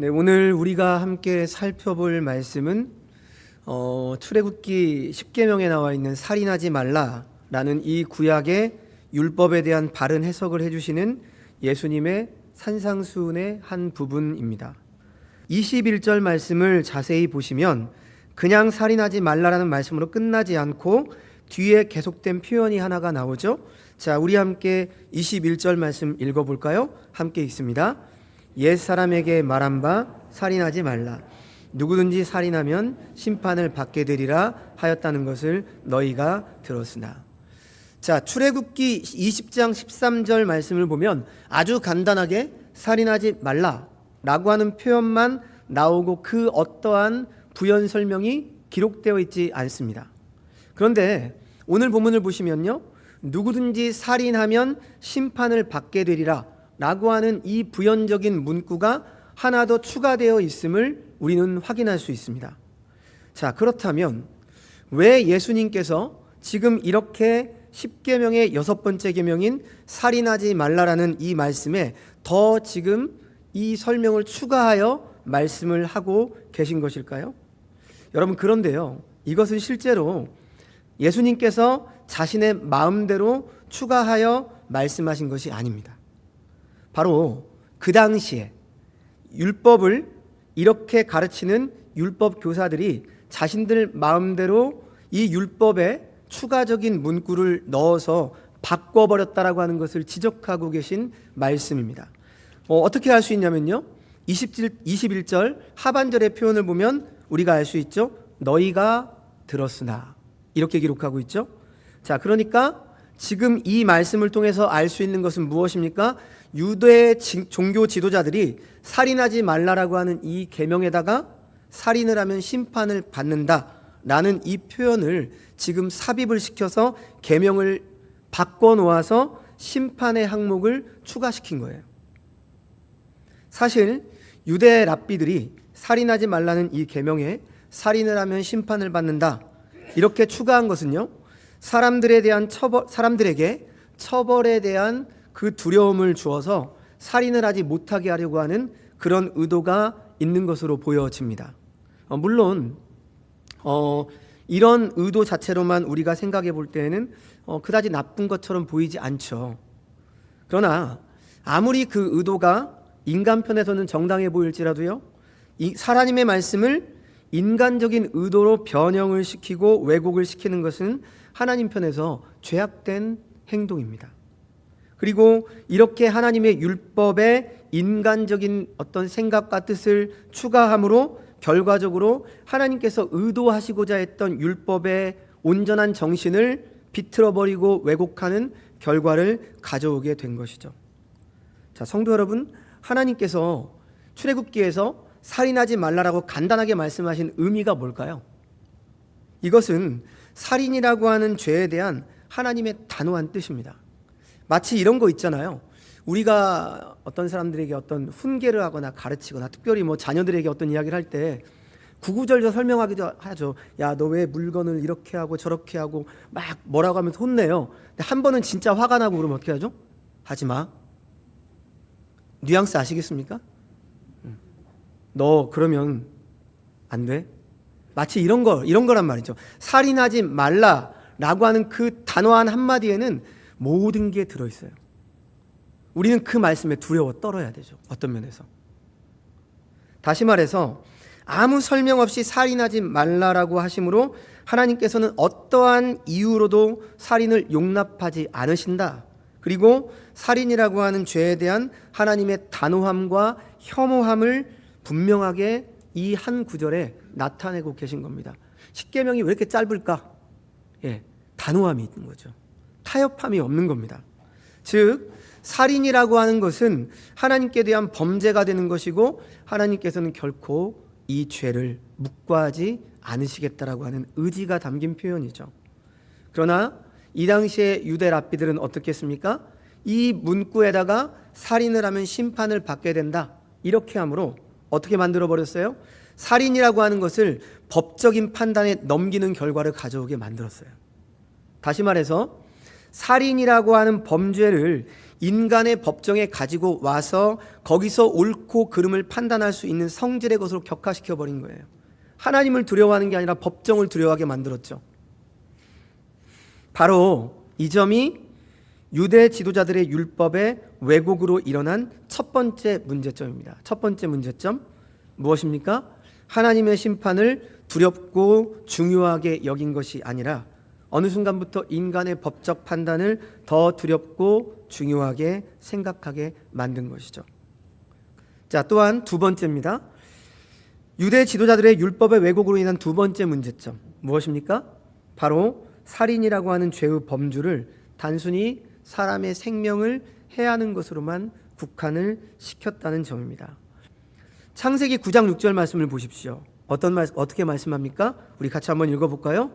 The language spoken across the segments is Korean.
네, 오늘 우리가 함께 살펴볼 말씀은 출애굽기 10계명에 나와 있는 살인하지 말라라는 이 구약의 율법에 대한 바른 해석을 해주시는 예수님의 산상수훈의 한 부분입니다. 21절 말씀을 자세히 보시면 그냥 살인하지 말라라는 말씀으로 끝나지 않고 뒤에 계속된 표현이 하나가 나오죠. 자, 우리 함께 21절 말씀 읽어볼까요? 함께 읽습니다. 옛사람에게 말한 바 살인하지 말라. 누구든지 살인하면 심판을 받게 되리라 하였다는 것을 너희가 들었으나. 자, 출애굽기 20장 13절 말씀을 보면 아주 간단하게 살인하지 말라라고 하는 표현만 나오고 그 어떠한 부연 설명이 기록되어 있지 않습니다. 그런데 오늘 본문을 보시면요, 누구든지 살인하면 심판을 받게 되리라 라고 하는 이 부연적인 문구가 하나 더 추가되어 있음을 우리는 확인할 수 있습니다. 자, 그렇다면 왜 예수님께서 지금 이렇게 10계명의 6번째 계명인 살인하지 말라라는 이 말씀에 더 지금 이 설명을 추가하여 말씀을 하고 계신 것일까요? 여러분, 그런데요, 이것은 실제로 예수님께서 자신의 마음대로 추가하여 말씀하신 것이 아닙니다. 바로 그 당시에 율법을 이렇게 가르치는 율법 교사들이 자신들 마음대로 이 율법에 추가적인 문구를 넣어서 바꿔버렸다라고 하는 것을 지적하고 계신 말씀입니다. 어떻게 알 수 있냐면요, 21절 하반절의 표현을 보면 우리가 알 수 있죠. 너희가 들었으나 이렇게 기록하고 있죠. 자, 그러니까 지금 이 말씀을 통해서 알 수 있는 것은 무엇입니까? 유대 종교 지도자들이 살인하지 말라라고 하는 이 계명에다가 살인을 하면 심판을 받는다라는 이 표현을 지금 삽입을 시켜서 계명을 바꿔 놓아서 심판의 항목을 추가시킨 거예요. 사실 유대 랍비들이 살인하지 말라는 이 계명에 살인을 하면 심판을 받는다 이렇게 추가한 것은요, 사람들에게 처벌에 대한 그 두려움을 주어서 살인을 하지 못하게 하려고 하는 그런 의도가 있는 것으로 보여집니다. 물론 이런 의도 자체로만 우리가 생각해 볼 때에는 그다지 나쁜 것처럼 보이지 않죠. 그러나 아무리 그 의도가 인간 편에서는 정당해 보일지라도요, 이 하나님의 말씀을 인간적인 의도로 변형을 시키고 왜곡을 시키는 것은 하나님 편에서 죄악된 행동입니다. 그리고 이렇게 하나님의 율법에 인간적인 어떤 생각과 뜻을 추가함으로 결과적으로 하나님께서 의도하시고자 했던 율법의 온전한 정신을 비틀어버리고 왜곡하는 결과를 가져오게 된 것이죠. 자, 성도 여러분, 하나님께서 출애굽기에서 살인하지 말라라고 간단하게 말씀하신 의미가 뭘까요? 이것은 살인이라고 하는 죄에 대한 하나님의 단호한 뜻입니다. 마치 이런 거 있잖아요. 우리가 어떤 사람들에게 어떤 훈계를 하거나 가르치거나 특별히 자녀들에게 어떤 이야기를 할 때 구구절절 설명하기도 하죠. 야, 너 왜 물건을 이렇게 하고 저렇게 하고 막 뭐라고 하면서 혼내요. 근데 한 번은 진짜 화가 나고 그러면 어떻게 하죠? 하지 마. 뉘앙스 아시겠습니까? 너 그러면 안 돼. 마치 이런 거란 말이죠. 살인하지 말라라고 하는 그 단호한 한마디에는 모든 게 들어있어요. 우리는 그 말씀에 두려워 떨어야 되죠. 어떤 면에서. 다시 말해서 아무 설명 없이 살인하지 말라라고 하심으로 하나님께서는 어떠한 이유로도 살인을 용납하지 않으신다. 그리고 살인이라고 하는 죄에 대한 하나님의 단호함과 혐오함을 분명하게 이 한 구절에 나타내고 계신 겁니다. 10계명이 왜 이렇게 짧을까? 단호함이 있는 거죠. 타협함이 없는 겁니다. 즉, 살인이라고 하는 것은 하나님께 대한 범죄가 되는 것이고 하나님께서는 결코 이 죄를 묵과하지 않으시겠다라고 하는 의지가 담긴 표현이죠. 그러나 이 당시에 유대 랍비들은 어떻게 했습니까? 이 문구에다가 살인을 하면 심판을 받게 된다 이렇게 함으로 어떻게 만들어버렸어요? 살인이라고 하는 것을 법적인 판단에 넘기는 결과를 가져오게 만들었어요. 다시 말해서 살인이라고 하는 범죄를 인간의 법정에 가지고 와서 거기서 옳고 그름을 판단할 수 있는 성질의 것으로 격화시켜 버린 거예요. 하나님을 두려워하는 게 아니라 법정을 두려워하게 만들었죠. 바로 이 점이 유대 지도자들의 율법의 왜곡으로 일어난 첫 번째 문제점입니다. 첫 번째 문제점 무엇입니까? 하나님의 심판을 두렵고 중요하게 여긴 것이 아니라 어느 순간부터 인간의 법적 판단을 더 두렵고 중요하게 생각하게 만든 것이죠. 자, 또한 두 번째입니다. 유대 지도자들의 율법의 왜곡으로 인한 두 번째 문제점 무엇입니까? 바로 살인이라고 하는 죄의 범주를 단순히 사람의 생명을 해하는 것으로만 국한을 시켰다는 점입니다. 창세기 9장 6절 말씀을 보십시오. 어떻게 말씀합니까? 우리 같이 한번 읽어볼까요?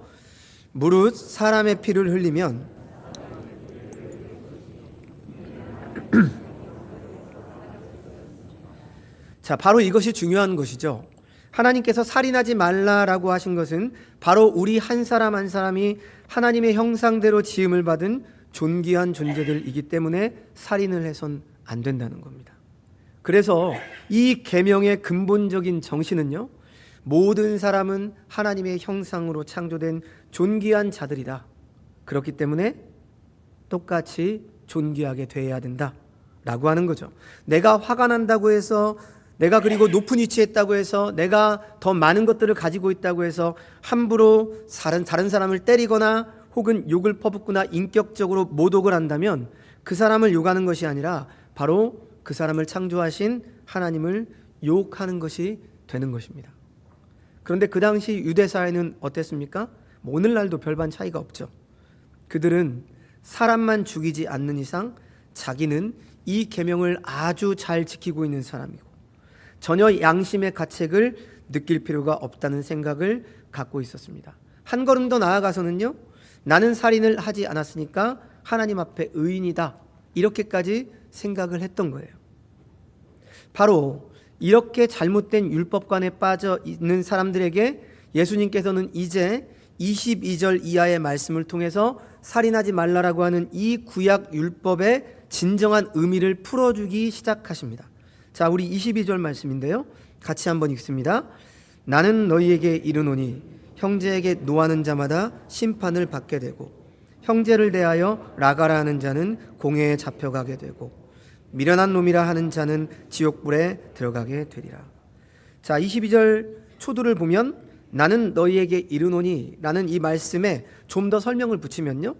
무릇 사람의 피를 흘리면 자, 바로 이것이 중요한 것이죠. 하나님께서 살인하지 말라라고 하신 것은 바로 우리 한 사람 한 사람이 하나님의 형상대로 지음을 받은 존귀한 존재들이기 때문에 살인을 해선 안 된다는 겁니다. 그래서 이 계명의 근본적인 정신은요, 모든 사람은 하나님의 형상으로 창조된 존귀한 자들이다. 그렇기 때문에 똑같이 존귀하게 되어야 된다라고 하는 거죠. 내가 화가 난다고 해서, 내가 그리고 높은 위치에 있다고 해서, 내가 더 많은 것들을 가지고 있다고 해서 함부로 다른 사람을 때리거나 혹은 욕을 퍼붓거나 인격적으로 모독을 한다면 그 사람을 욕하는 것이 아니라 바로 그 사람을 창조하신 하나님을 욕하는 것이 되는 것입니다. 그런데 그 당시 유대 사회는 어땠습니까? 오늘날도 별반 차이가 없죠. 그들은 사람만 죽이지 않는 이상 자기는 이 계명을 아주 잘 지키고 있는 사람이고 전혀 양심의 가책을 느낄 필요가 없다는 생각을 갖고 있었습니다. 한 걸음 더 나아가서는요, 나는 살인을 하지 않았으니까 하나님 앞에 의인이다, 이렇게까지 생각을 했던 거예요. 바로 이렇게 잘못된 율법관에 빠져 있는 사람들에게 예수님께서는 이제 22절 이하의 말씀을 통해서 살인하지 말라라고 하는 이 구약 율법의 진정한 의미를 풀어주기 시작하십니다. 자, 우리 22절 말씀인데요, 같이 한번 읽습니다. 나는 너희에게 이르노니 형제에게 노하는 자마다 심판을 받게 되고 형제를 대하여 라가라 하는 자는 공회에 잡혀가게 되고 미련한 놈이라 하는 자는 지옥불에 들어가게 되리라. 자, 22절 초두를 보면 나는 너희에게 이르노니 라는 이 말씀에 좀 더 설명을 붙이면요,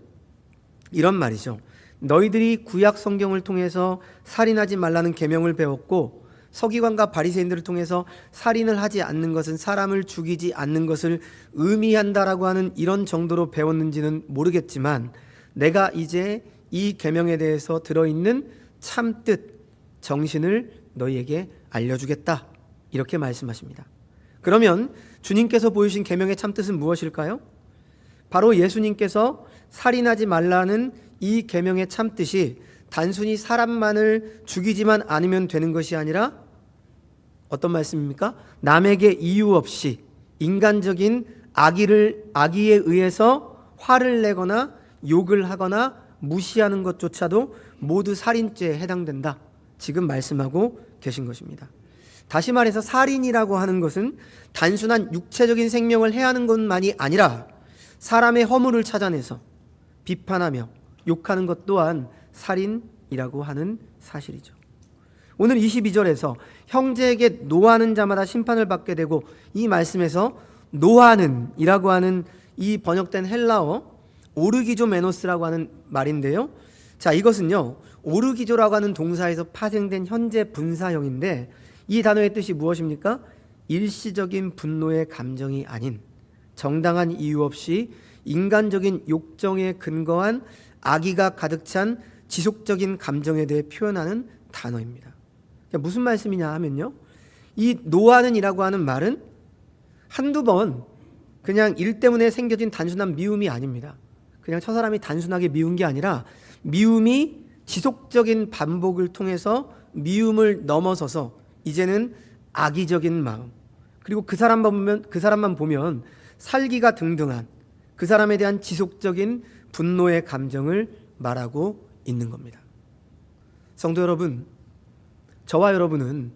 이런 말이죠. 너희들이 구약 성경을 통해서 살인하지 말라는 계명을 배웠고 서기관과 바리새인들을 통해서 살인을 하지 않는 것은 사람을 죽이지 않는 것을 의미한다라고 하는 이런 정도로 배웠는지는 모르겠지만 내가 이제 이 계명에 대해서 들어있는 참뜻 정신을 너희에게 알려주겠다, 이렇게 말씀하십니다. 그러면 주님께서 보여주신 계명의 참뜻은 무엇일까요? 바로 예수님께서 살인하지 말라는 이 계명의 참뜻이 단순히 사람만을 죽이지만 않으면 되는 것이 아니라 어떤 말씀입니까? 남에게 이유 없이 인간적인 악의에 의해서 화를 내거나 욕을 하거나 무시하는 것조차도 모두 살인죄에 해당된다, 지금 말씀하고 계신 것입니다. 다시 말해서 살인이라고 하는 것은 단순한 육체적인 생명을 해하는 것만이 아니라 사람의 허물을 찾아내서 비판하며 욕하는 것 또한 살인이라고 하는 사실이죠. 오늘 22절에서 형제에게 노하는 자마다 심판을 받게 되고, 이 말씀에서 노하는 이라고 하는 이 번역된 헬라어 오르기조메노스라고 하는 말인데요, 자, 이것은요 오르기조라고 하는 동사에서 파생된 현재 분사형인데 이 단어의 뜻이 무엇입니까? 일시적인 분노의 감정이 아닌 정당한 이유 없이 인간적인 욕정에 근거한 악의가 가득 찬 지속적인 감정에 대해 표현하는 단어입니다. 무슨 말씀이냐 하면요, 이 노하는 이라고 하는 말은 한두 번 그냥 일 때문에 생겨진 단순한 미움이 아닙니다. 그냥 저 사람이 단순하게 미운 게 아니라 미움이 지속적인 반복을 통해서 미움을 넘어서서 이제는 악의적인 마음, 그리고 그 사람만 보면 살기가 등등한 그 사람에 대한 지속적인 분노의 감정을 말하고 있는 겁니다. 성도 여러분, 저와 여러분은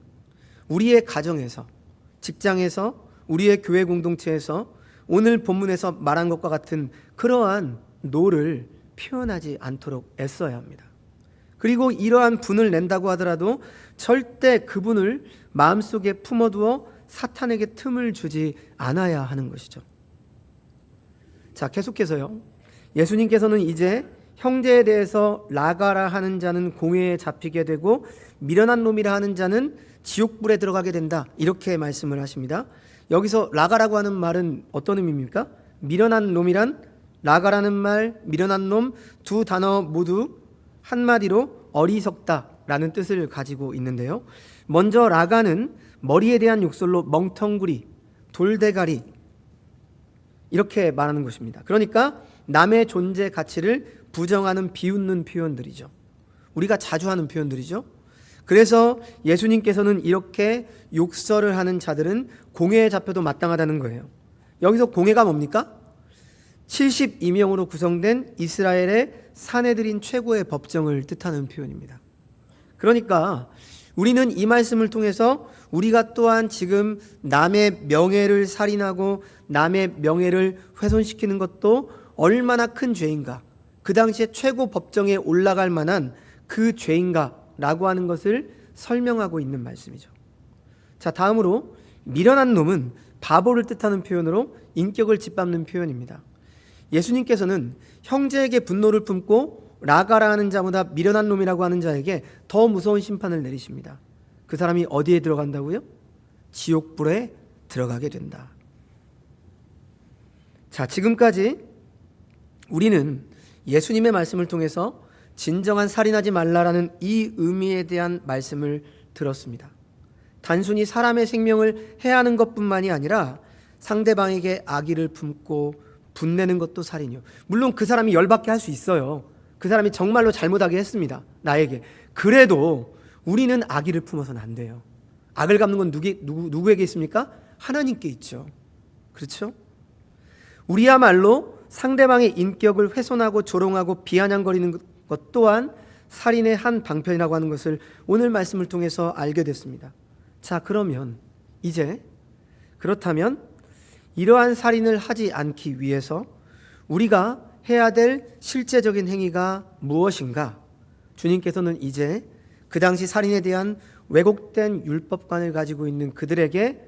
우리의 가정에서, 직장에서, 우리의 교회 공동체에서 오늘 본문에서 말한 것과 같은 그러한 노를 표현하지 않도록 애써야 합니다. 그리고 이러한 분을 낸다고 하더라도 절대 그분을 마음속에 품어두어 사탄에게 틈을 주지 않아야 하는 것이죠. 자, 계속해서요. 예수님께서는 이제 형제에 대해서 라가라 하는 자는 공회에 잡히게 되고 미련한 놈이라 하는 자는 지옥불에 들어가게 된다, 이렇게 말씀을 하십니다. 여기서 라가라고 하는 말은 어떤 의미입니까? 미련한 놈이란, 라가라는 말, 미련한 놈 두 단어 모두 한마디로 어리석다라는 뜻을 가지고 있는데요. 먼저 라가는 머리에 대한 욕설로 멍텅구리, 돌대가리 이렇게 말하는 것입니다. 그러니까 남의 존재 가치를 부정하는 비웃는 표현들이죠. 우리가 자주 하는 표현들이죠. 그래서 예수님께서는 이렇게 욕설을 하는 자들은 공회에 잡혀도 마땅하다는 거예요. 여기서 공회가 뭡니까? 72명으로 구성된 이스라엘의 사내들인 최고의 법정을 뜻하는 표현입니다. 그러니까 우리는 이 말씀을 통해서 우리가 또한 지금 남의 명예를 살인하고 남의 명예를 훼손시키는 것도 얼마나 큰 죄인가, 그 당시에 최고 법정에 올라갈 만한 그 죄인가라고 하는 것을 설명하고 있는 말씀이죠. 자, 다음으로 미련한 놈은 바보를 뜻하는 표현으로 인격을 짓밟는 표현입니다. 예수님께서는 형제에게 분노를 품고 라가라 하는 자보다 미련한 놈이라고 하는 자에게 더 무서운 심판을 내리십니다. 그 사람이 어디에 들어간다고요? 지옥불에 들어가게 된다. 자, 지금까지 우리는 예수님의 말씀을 통해서 진정한 살인하지 말라라는 이 의미에 대한 말씀을 들었습니다. 단순히 사람의 생명을 해하는 것뿐만이 아니라 상대방에게 악의를 품고 분내는 것도 살인이요. 물론 그 사람이 열받게 할 수 있어요. 그 사람이 정말로 잘못하게 했습니다, 나에게. 그래도 우리는 악의를 품어서는 안 돼요. 악을 갚는 건 누구에게 있습니까? 하나님께 있죠. 그렇죠? 우리야말로 상대방의 인격을 훼손하고 조롱하고 비아냥거리는 것 또한 살인의 한 방편이라고 하는 것을 오늘 말씀을 통해서 알게 됐습니다. 자, 그러면 이제 그렇다면 이러한 살인을 하지 않기 위해서 우리가 해야 될 실제적인 행위가 무엇인가? 주님께서는 이제 그 당시 살인에 대한 왜곡된 율법관을 가지고 있는 그들에게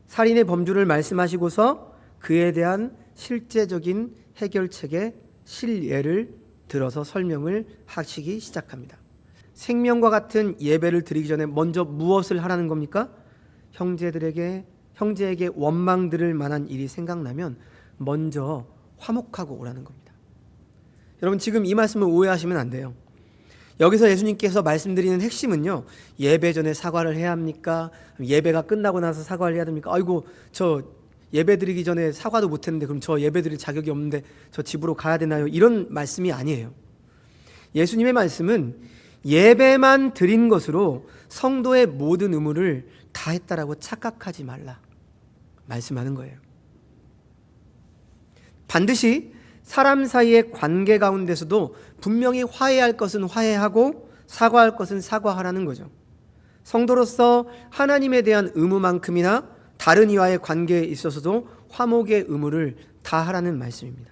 살인의 범주를 말씀하시고서 그에 대한 실제적인 해결책의 실예를 들어서 설명을 하시기 시작합니다. 생명과 같은 예배를 드리기 전에 먼저 무엇을 하라는 겁니까? 형제에게 원망 들을 만한 일이 생각나면 먼저 화목하고 오라는 겁니다. 여러분, 지금 이 말씀을 오해하시면 안 돼요. 여기서 예수님께서 말씀드리는 핵심은요, 예배 전에 사과를 해야 합니까? 예배가 끝나고 나서 사과를 해야 됩니까? 아이고, 저 예배 드리기 전에 사과도 못했는데 그럼 저 예배 드릴 자격이 없는데 저 집으로 가야 되나요? 이런 말씀이 아니에요. 예수님의 말씀은 예배만 드린 것으로 성도의 모든 의무를 다 했다라고 착각하지 말라 말씀하는 거예요. 반드시 사람 사이의 관계 가운데서도 분명히 화해할 것은 화해하고 사과할 것은 사과하라는 거죠. 성도로서 하나님에 대한 의무만큼이나 다른 이와의 관계에 있어서도 화목의 의무를 다하라는 말씀입니다.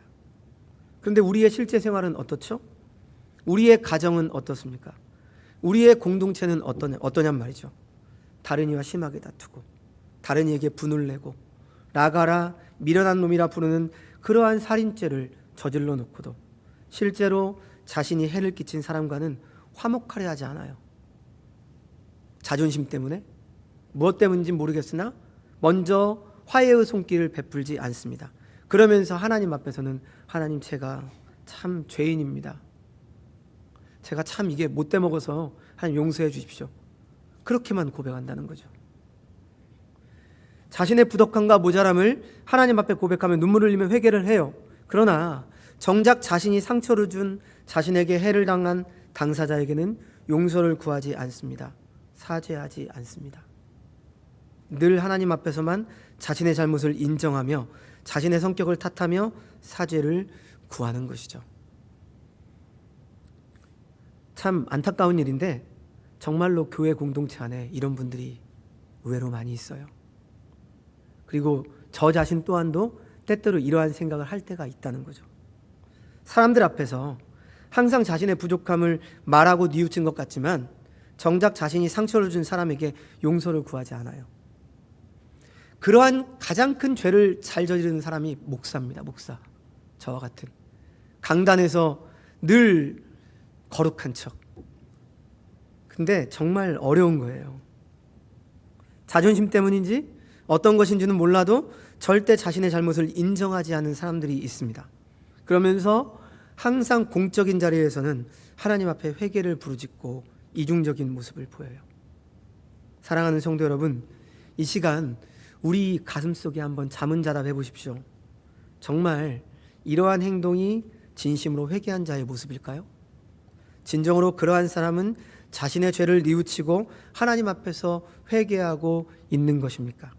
그런데 우리의 실제 생활은 어떻죠? 우리의 가정은 어떻습니까? 우리의 공동체는 어떠냔 말이죠. 다른 이와 심하게 다투고 다른 이에게 분을 내고 나가라 미련한 놈이라 부르는 그러한 살인죄를 저질러 놓고도 실제로 자신이 해를 끼친 사람과는 화목하려 하지 않아요. 자존심 때문에, 무엇 때문인지 모르겠으나 먼저 화해의 손길을 베풀지 않습니다. 그러면서 하나님 앞에서는 하나님, 제가 참 죄인입니다. 제가 참 이게 못돼 먹어서 하나님 용서해 주십시오. 그렇게만 고백한다는 거죠. 자신의 부족함과 모자람을 하나님 앞에 고백하며 눈물을 흘리며 회개를 해요. 그러나 정작 자신이 상처를 준, 자신에게 해를 당한 당사자에게는 용서를 구하지 않습니다. 사죄하지 않습니다. 늘 하나님 앞에서만 자신의 잘못을 인정하며 자신의 성격을 탓하며 사죄를 구하는 것이죠. 참 안타까운 일인데 정말로 교회 공동체 안에 이런 분들이 의외로 많이 있어요. 그리고 저 자신 또한도 때때로 이러한 생각을 할 때가 있다는 거죠. 사람들 앞에서 항상 자신의 부족함을 말하고 뉘우친 것 같지만 정작 자신이 상처를 준 사람에게 용서를 구하지 않아요. 그러한 가장 큰 죄를 잘 저지르는 사람이 목사입니다. 목사. 저와 같은 강단에서 늘 거룩한 척. 근데 정말 어려운 거예요. 자존심 때문인지 어떤 것인지는 몰라도 절대 자신의 잘못을 인정하지 않는 사람들이 있습니다. 그러면서 항상 공적인 자리에서는 하나님 앞에 회개를 부르짖고 이중적인 모습을 보여요. 사랑하는 성도 여러분, 이 시간 우리 가슴속에 한번 자문자답해 보십시오. 정말 이러한 행동이 진심으로 회개한 자의 모습일까요? 진정으로 그러한 사람은 자신의 죄를 뉘우치고 하나님 앞에서 회개하고 있는 것입니까?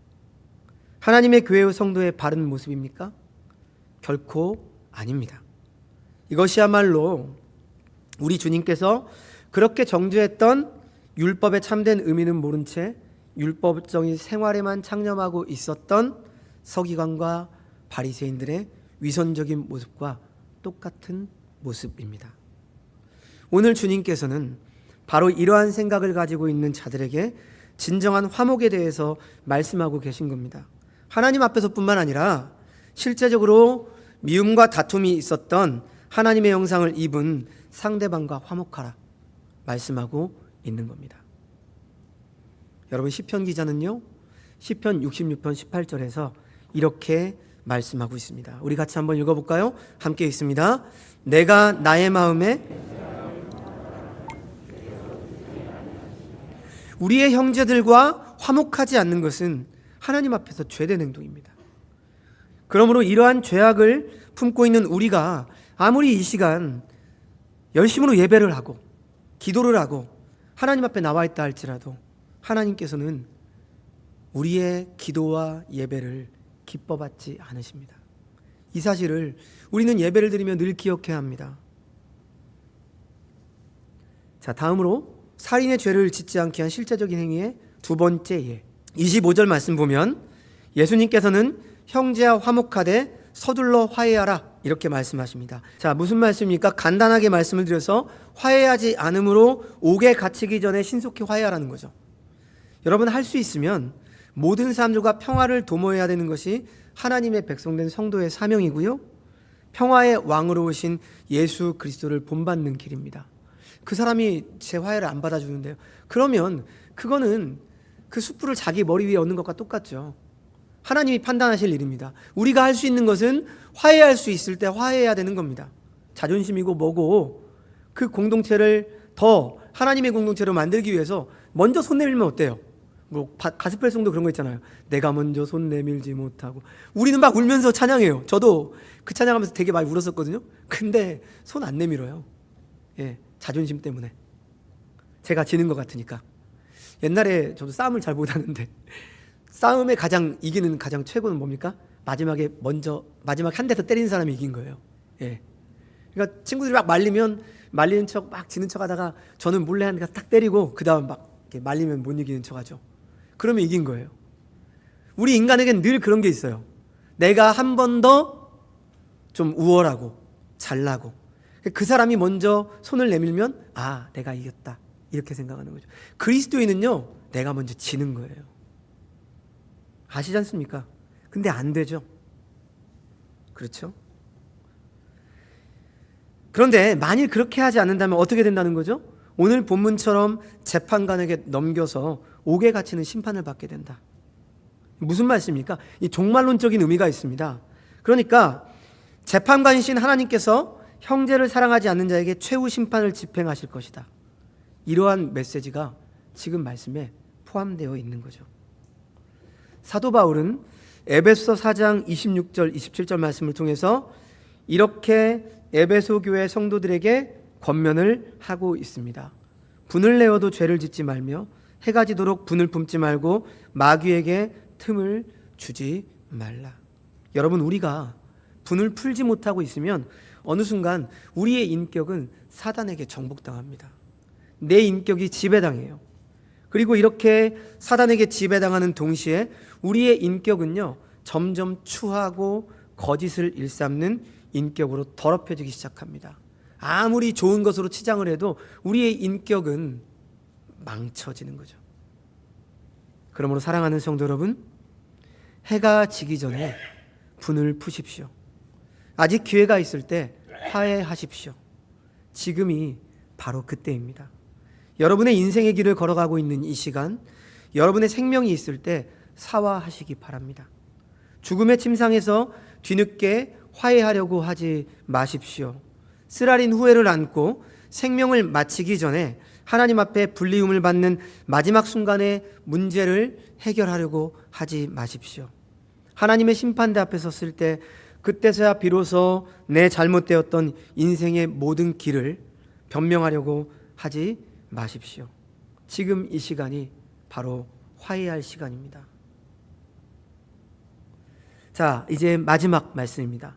하나님의 교회의 성도의 바른 모습입니까? 결코 아닙니다. 이것이야말로 우리 주님께서 그렇게 정죄했던 율법의 참된 의미는 모른 채 율법적인 생활에만 창념하고 있었던 서기관과 바리새인들의 위선적인 모습과 똑같은 모습입니다. 오늘 주님께서는 바로 이러한 생각을 가지고 있는 자들에게 진정한 화목에 대해서 말씀하고 계신 겁니다. 하나님 앞에서뿐만 아니라 실제적으로 미움과 다툼이 있었던 하나님의 형상을 입은 상대방과 화목하라 말씀하고 있는 겁니다. 여러분, 시편 기자는요, 시편 66편 18절에서 이렇게 말씀하고 있습니다. 우리 같이 한번 읽어볼까요? 함께 읽습니다. 내가 나의 마음에 우리의 형제들과 화목하지 않는 것은 하나님 앞에서 죄된 행동입니다. 그러므로 이러한 죄악을 품고 있는 우리가 아무리 이 시간 열심으로 예배를 하고 기도를 하고 하나님 앞에 나와 있다 할지라도 하나님께서는 우리의 기도와 예배를 기뻐받지 않으십니다. 이 사실을 우리는 예배를 드리며 늘 기억해야 합니다. 자, 다음으로 살인의 죄를 짓지 않게 한 실제적인 행위의 두 번째 예. 25절 말씀 보면 예수님께서는 형제와 화목하되 서둘러 화해하라 이렇게 말씀하십니다. 자, 무슨 말씀입니까? 간단하게 말씀을 드려서 화해하지 않음으로 옥에 갇히기 전에 신속히 화해하라는 거죠. 여러분, 할 수 있으면 모든 사람들과 평화를 도모해야 되는 것이 하나님의 백성된 성도의 사명이고요, 평화의 왕으로 오신 예수 그리스도를 본받는 길입니다. 그 사람이 제 화해를 안 받아주는데요, 그러면 그거는 그 숯불을 자기 머리 위에 얹는 것과 똑같죠. 하나님이 판단하실 일입니다. 우리가 할 수 있는 것은 화해할 수 있을 때 화해해야 되는 겁니다. 자존심이고 뭐고 그 공동체를 더 하나님의 공동체로 만들기 위해서 먼저 손 내밀면 어때요? 뭐 가스펠송도 그런 거 있잖아요. 내가 먼저 손 내밀지 못하고. 우리는 막 울면서 찬양해요. 저도 그 찬양하면서 되게 많이 울었었거든요. 근데 손 안 내밀어요. 예, 자존심 때문에. 제가 지는 것 같으니까. 옛날에 저도 싸움을 잘 못하는데 싸움에 가장 이기는 가장 최고는 뭡니까? 마지막에 마지막 한 대서 때리는 사람이 이긴 거예요. 예. 그러니까 친구들이 막 말리는 척 막 지는 척 하다가 저는 몰래 한 대 딱 때리고 그 다음 막 이렇게 말리면 못 이기는 척 하죠. 그러면 이긴 거예요. 우리 인간에겐 늘 그런 게 있어요. 내가 한 번 더 좀 우월하고 잘나고 그 사람이 먼저 손을 내밀면 아, 내가 이겼다 이렇게 생각하는 거죠. 그리스도인은요, 내가 먼저 지는 거예요. 아시지 않습니까? 근데 안 되죠. 그렇죠? 그런데 만일 그렇게 하지 않는다면 어떻게 된다는 거죠? 오늘 본문처럼 재판관에게 넘겨서 옥에 갇히는 심판을 받게 된다. 무슨 말씀입니까? 이 종말론적인 의미가 있습니다. 그러니까 재판관이신 하나님께서 형제를 사랑하지 않는 자에게 최후 심판을 집행하실 것이다. 이러한 메시지가 지금 말씀에 포함되어 있는 거죠. 사도 바울은 에베소 4장 26절 27절 말씀을 통해서 이렇게 에베소 교회 성도들에게 권면을 하고 있습니다. 분을 내어도 죄를 짓지 말며 해가 지도록 분을 품지 말고 마귀에게 틈을 주지 말라. 여러분, 우리가 분을 풀지 못하고 있으면 어느 순간 우리의 인격은 사단에게 정복당합니다. 내 인격이 지배당해요. 그리고 이렇게 사단에게 지배당하는 동시에 우리의 인격은요, 점점 추하고 거짓을 일삼는 인격으로 더럽혀지기 시작합니다. 아무리 좋은 것으로 치장을 해도 우리의 인격은 망쳐지는 거죠. 그러므로 사랑하는 성도 여러분, 해가 지기 전에 분을 푸십시오. 아직 기회가 있을 때 화해하십시오. 지금이 바로 그때입니다. 여러분의 인생의 길을 걸어가고 있는 이 시간, 여러분의 생명이 있을 때 사화하시기 바랍니다. 죽음의 침상에서 뒤늦게 화해하려고 하지 마십시오. 쓰라린 후회를 안고 생명을 마치기 전에 하나님 앞에 불리움을 받는 마지막 순간에 문제를 해결하려고 하지 마십시오. 하나님의 심판대 앞에 섰을 때 그때서야 비로소 내 잘못되었던 인생의 모든 길을 변명하려고 하지 마십시오. 지금 이 시간이 바로 화해할 시간입니다. 자, 이제 마지막 말씀입니다.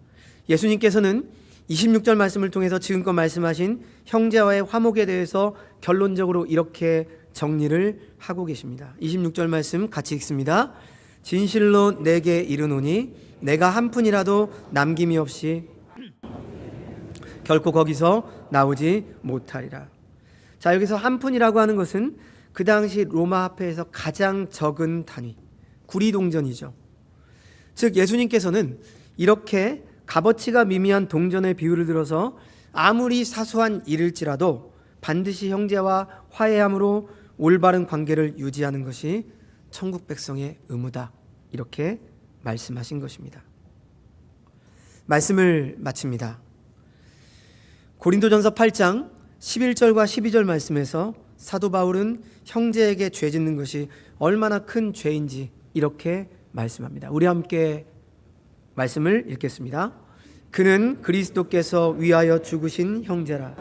예수님께서는 26절 말씀을 통해서 지금껏 말씀하신 형제와의 화목에 대해서 결론적으로 이렇게 정리를 하고 계십니다. 26절 말씀 같이 읽습니다. 진실로 내게 이르노니 내가 한 푼이라도 남김이 없이 결코 거기서 나오지 못하리라. 자, 여기서 한 푼이라고 하는 것은 그 당시 로마 화폐에서 가장 적은 단위, 구리동전이죠. 즉 예수님께서는 이렇게 값어치가 미미한 동전의 비유를 들어서 아무리 사소한 일일지라도 반드시 형제와 화해함으로 올바른 관계를 유지하는 것이 천국 백성의 의무다, 이렇게 말씀하신 것입니다. 말씀을 마칩니다. 고린도전서 8장 11절과 12절 말씀에서 사도 바울은 형제에게 죄 짓는 것이 얼마나 큰 죄인지 이렇게 말씀합니다. 우리 함께 말씀을 읽겠습니다. 그는 그리스도께서 위하여 죽으신 형제라.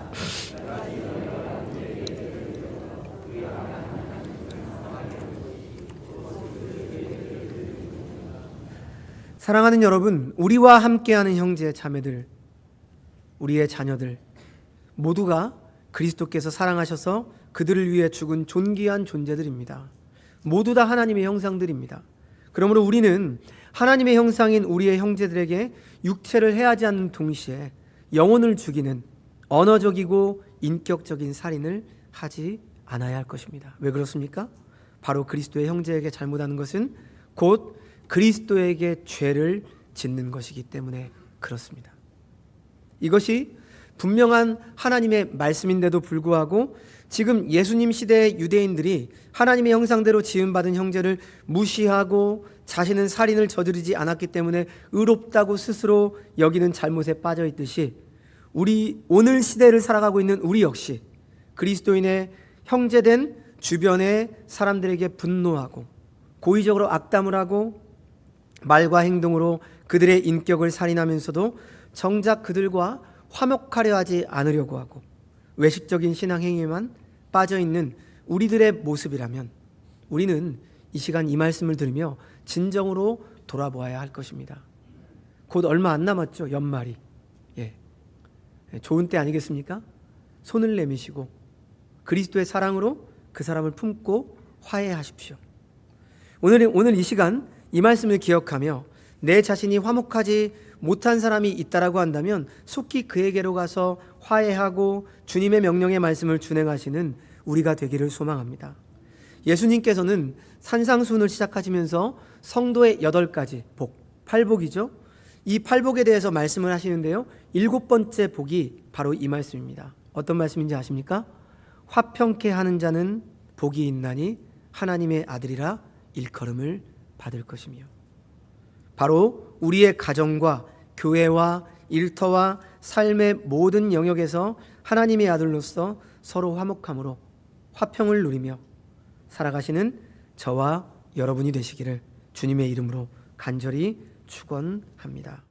사랑하는 여러분, 우리와 함께하는 형제 자매들, 우리의 자녀들 모두가 그리스도께서 사랑하셔서 그들을 위해 죽은 존귀한 존재들입니다. 모두 다 하나님의 형상들입니다. 그러므로 우리는 하나님의 형상인 우리의 형제들에게 육체를 해하지 않는 동시에 영혼을 죽이는 언어적이고 인격적인 살인을 하지 않아야 할 것입니다. 왜 그렇습니까? 바로 그리스도의 형제에게 잘못하는 것은 곧 그리스도에게 죄를 짓는 것이기 때문에 그렇습니다. 이것이 분명한 하나님의 말씀인데도 불구하고 지금 예수님 시대의 유대인들이 하나님의 형상대로 지음받은 형제를 무시하고 자신은 살인을 저지르지 않았기 때문에 의롭다고 스스로 여기는 잘못에 빠져 있듯이 우리 오늘 시대를 살아가고 있는 우리 역시 그리스도인의 형제된 주변의 사람들에게 분노하고 고의적으로 악담을 하고 말과 행동으로 그들의 인격을 살인하면서도 정작 그들과 화목하려 하지 않으려고 하고 외식적인 신앙 행위에만 빠져있는 우리들의 모습이라면 우리는 이 시간 이 말씀을 들으며 진정으로 돌아보아야 할 것입니다. 곧 얼마 안 남았죠. 연말이. 좋은 때 아니겠습니까? 손을 내미시고 그리스도의 사랑으로 그 사람을 품고 화해하십시오. 오늘 이 시간 이 말씀을 기억하며 내 자신이 화목하지 못한 사람이 있다라고 한다면 속히 그에게로 가서 화해하고 주님의 명령의 말씀을 준행하시는 우리가 되기를 소망합니다. 예수님께서는 산상수훈을 시작하시면서 성도의 8가지 복, 8복이죠. 이 8복에 대해서 말씀을 하시는데요. 7번째 복이 바로 이 말씀입니다. 어떤 말씀인지 아십니까? 화평케 하는 자는 복이 있나니 하나님의 아들이라 일컬음을 받을 것이며, 바로 우리의 가정과 교회와 일터와 삶의 모든 영역에서 하나님의 아들로서 서로 화목함으로 화평을 누리며 살아가시는 저와 여러분이 되시기를 주님의 이름으로 간절히 축원합니다.